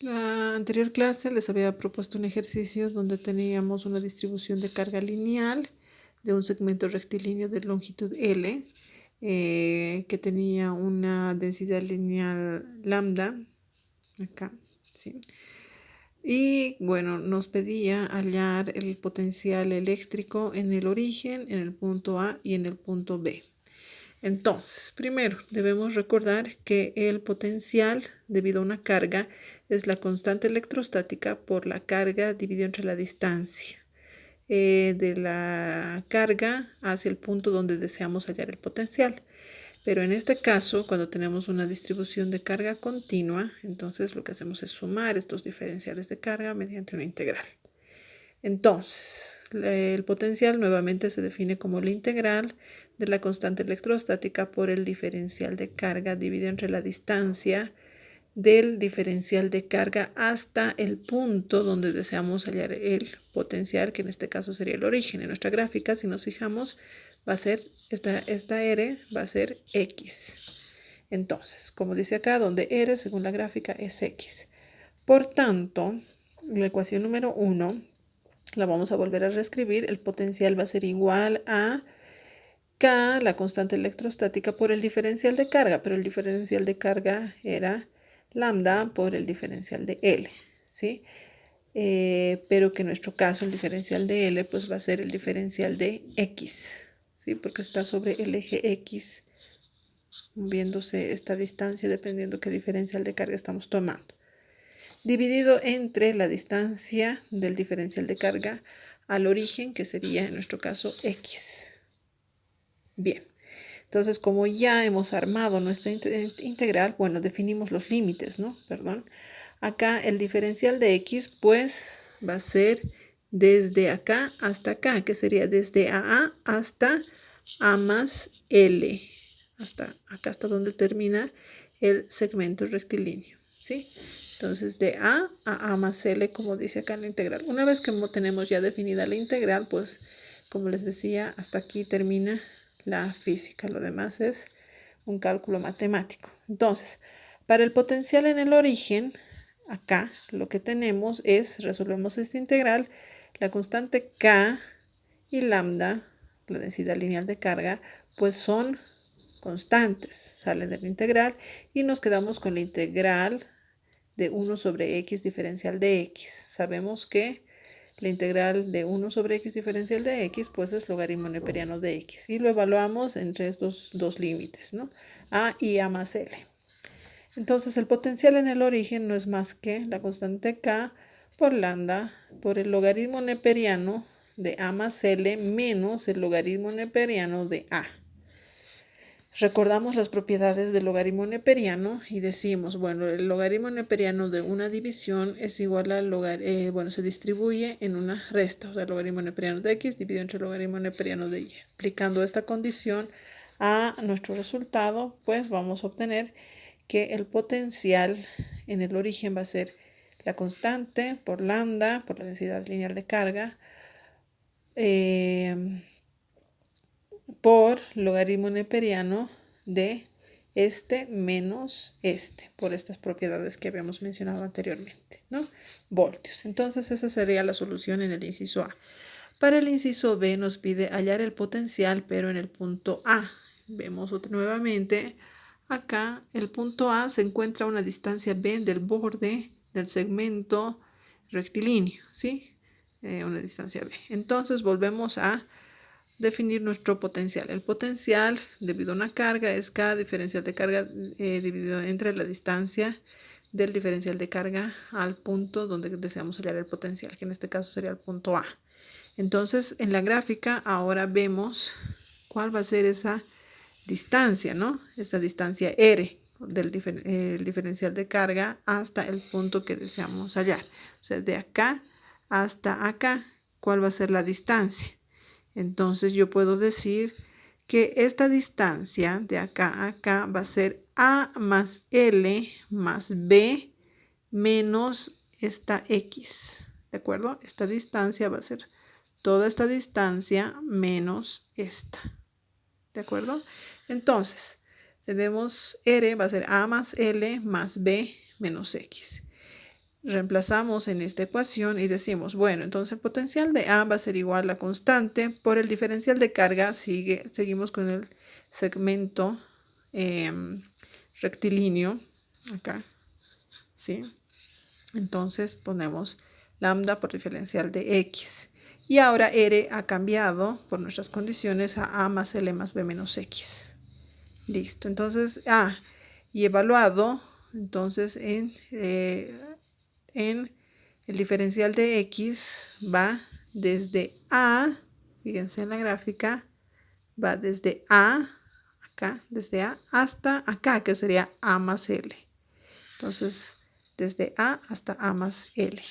La anterior clase les había propuesto un ejercicio donde teníamos una distribución de carga lineal de un segmento rectilíneo de longitud L que tenía una densidad lineal lambda, acá, ¿sí? Y bueno, nos pedía hallar el potencial eléctrico en el origen, en el punto A y en el punto B. Entonces, primero debemos recordar que el potencial debido a una carga es la constante electrostática por la carga dividido entre la distancia de la carga hacia el punto donde deseamos hallar el potencial. Pero en este caso, cuando tenemos una distribución de carga continua, entonces lo que hacemos es sumar estos diferenciales de carga mediante una integral. Entonces, el potencial nuevamente se define como la integral de la constante electrostática por el diferencial de carga dividido entre la distancia del diferencial de carga hasta el punto donde deseamos hallar el potencial, que en este caso sería el origen. En nuestra gráfica, si nos fijamos, va a ser esta R va a ser X. Entonces, como dice acá, donde R según la gráfica es X. Por tanto, la ecuación número 1 la vamos a volver a reescribir. El potencial va a ser igual a K, la constante electrostática, por el diferencial de carga, pero el diferencial de carga era lambda por el diferencial de L, ¿sí? Pero que en nuestro caso el diferencial de L pues va a ser el diferencial de X, ¿sí? Porque está sobre el eje X, moviéndose esta distancia dependiendo qué diferencial de carga estamos tomando, dividido entre la distancia del diferencial de carga al origen, que sería en nuestro caso X. Bien, entonces como ya hemos armado nuestra integral, bueno, definimos los límites, ¿no? Perdón. Acá el diferencial de X pues va a ser desde acá hasta acá, que sería desde AA hasta A más L, hasta acá, hasta donde termina el segmento rectilíneo, ¿sí? Entonces de A a A más L, como dice acá en la integral. Una vez que tenemos ya definida la integral, pues como les decía, hasta aquí termina la física. Lo demás es un cálculo matemático. Entonces, para el potencial en el origen, acá lo que tenemos es, resolvemos esta integral, la constante K y lambda, la densidad lineal de carga, pues son constantes, salen de la integral y nos quedamos con la integral de 1 sobre x diferencial de x. Sabemos que la integral de 1 sobre x diferencial de x pues es logaritmo neperiano de x y lo evaluamos entre estos dos límites, ¿no? A y A más L. Entonces el potencial en el origen no es más que la constante K por lambda por el logaritmo neperiano de A más L menos el logaritmo neperiano de A. Recordamos las propiedades del logaritmo neperiano y decimos, bueno, el logaritmo neperiano de una división es igual al bueno, se distribuye en una resta, o sea, el logaritmo neperiano de x dividido entre el logaritmo neperiano de y. Aplicando esta condición a nuestro resultado, pues vamos a obtener que el potencial en el origen va a ser la constante por lambda, por la densidad lineal de carga, por logaritmo neperiano de este menos este, por estas propiedades que habíamos mencionado anteriormente, ¿no? Voltios. Entonces esa sería la solución en el inciso A. Para el inciso B nos pide hallar el potencial, pero en el punto A. Vemos nuevamente, acá el punto A se encuentra a una distancia B del borde del segmento rectilíneo, ¿sí? Una distancia B. Entonces volvemos a definir nuestro potencial. El potencial debido a una carga es K diferencial de carga dividido entre la distancia del diferencial de carga al punto donde deseamos hallar el potencial, que en este caso sería el punto A. Entonces en la gráfica ahora vemos cuál va a ser esa distancia, ¿no? Esta distancia R del diferencial de carga hasta el punto que deseamos hallar. O sea, de acá hasta acá, ¿cuál va a ser la distancia? Entonces yo puedo decir que esta distancia de acá a acá va a ser A más L más B menos esta X. ¿De acuerdo? Esta distancia va a ser toda esta distancia menos esta. ¿De acuerdo? Entonces, tenemos R va a ser A más L más B menos X. Reemplazamos en esta ecuación y decimos, bueno, entonces el potencial de A va a ser igual a constante por el diferencial de carga. Seguimos con el segmento rectilíneo acá, ¿sí? Entonces ponemos lambda por diferencial de X. Y ahora R ha cambiado por nuestras condiciones a más L más B menos X. Listo, entonces y evaluado, entonces en el diferencial de X va desde A, fíjense en la gráfica, va desde A, acá, desde A hasta acá, que sería A más L. Entonces, desde A hasta A más L.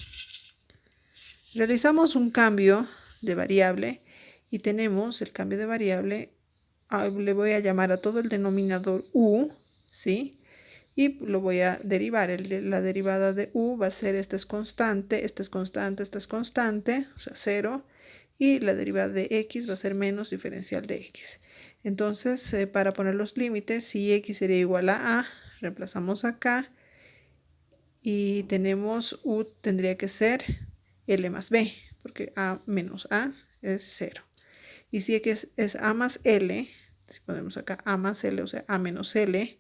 Realizamos un cambio de variable y tenemos el cambio de variable, le voy a llamar a todo el denominador U, ¿sí? Y lo voy a derivar. La derivada de U va a ser, esta es constante, esta es constante, esta es constante, o sea, 0. Y la derivada de X va a ser menos diferencial de X. Entonces, para poner los límites, si X sería igual a A, reemplazamos acá. Y tenemos U tendría que ser L más B, porque A menos A es 0. Y si X es A más L, si ponemos acá A más L, o sea, A menos L,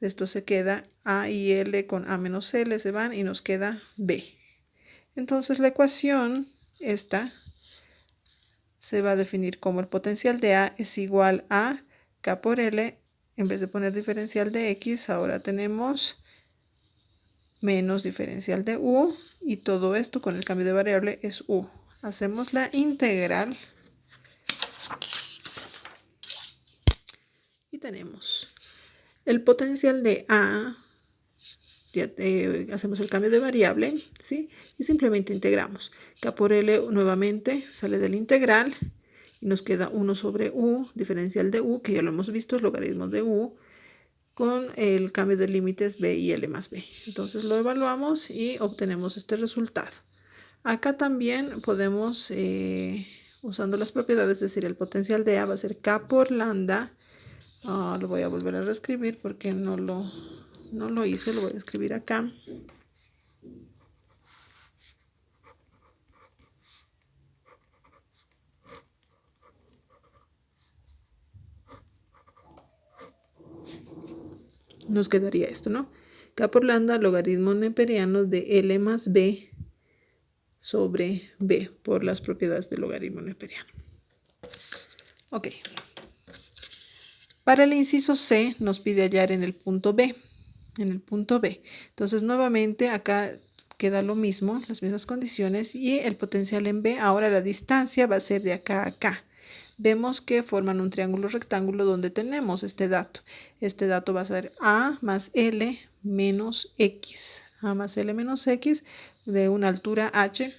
esto se queda, A y L con A menos L se van y nos queda B. Entonces la ecuación esta se va a definir como el potencial de A es igual a K por L. En vez de poner diferencial de X, ahora tenemos menos diferencial de U, y todo esto con el cambio de variable es U. Hacemos la integral y tenemos el potencial de A, ya hacemos el cambio de variable, ¿sí? Y simplemente integramos. K por L nuevamente sale del integral y nos queda 1 sobre U, diferencial de U, que ya lo hemos visto, es logaritmo de U, con el cambio de límites B y L más B. Entonces lo evaluamos y obtenemos este resultado. Acá también podemos, usando las propiedades, decir el potencial de A va a ser K por lambda. Lo voy a volver a reescribir porque no lo hice, lo voy a escribir acá. Nos quedaría esto, ¿no? K por lambda, logaritmo neperiano de L más B sobre B por las propiedades del logaritmo neperiano. Ok. Para el inciso C nos pide hallar en el punto B. Entonces nuevamente acá queda lo mismo, las mismas condiciones, y el potencial en B, ahora la distancia va a ser de acá a acá. Vemos que forman un triángulo rectángulo donde tenemos este dato. Este dato va a ser A más L menos X. A más L menos X de una altura H